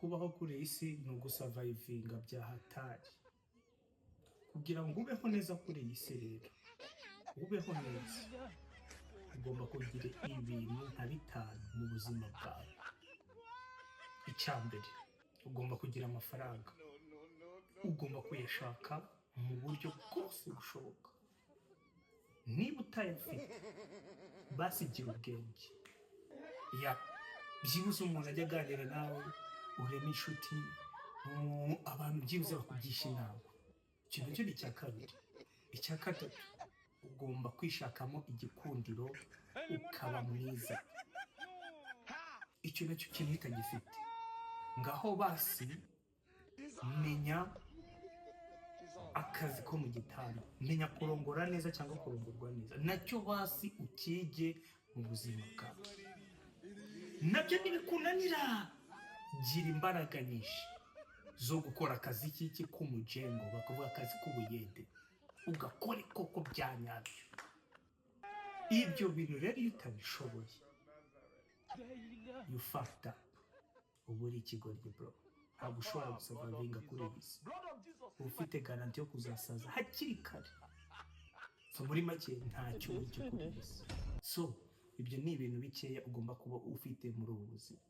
kubaho kuri iyi si ni ugusavayivinga bya hatari. Kugira ngo ubeho neza kuri iyi si rero, ubeho neza, ugomba kugira ibintu nka bitanu mu buzima bwawe. Icya mbere, ugomba kugira amafaranga. Ugomba kuyashaka mu buryo bwose bushoboka. Niba utayafite, basi gira ubwenge. Byibuze umuntu ajya aganira nawe, urema inshuti, abantu byibuze bakugisha inama. Icyo nacyo ni icya kabiri. Icya gatatu, ugomba kwishakamo igikundiro ukaba mwiza. Icyo nacyo kintu utagifite, ngaho basi menya akazi ko mu gitanda, menya kurongora neza cyangwa kurongorwa neza, nacyo basi ukige mu buzima bwawe. Nabyo nibikunanira, gira imbaraga nyinshi zo gukora akazi k'iki k'umujengo, bakavuga akazi k'ubuyede, ugakore koko bya nyabyo. Ibyo bintu rero iyo utabishoboye, you fucked up. Ubu uri ikigoryi bro, ntabwo ushobora gusavavinga kuri iyi si. Ufite garanti yo kuzasaza hakiri kare. So muri make ntacyo ujya kuri iyi si. So ibyo ni ibintu bikeya ugomba kuba ufite muri ubu buzima.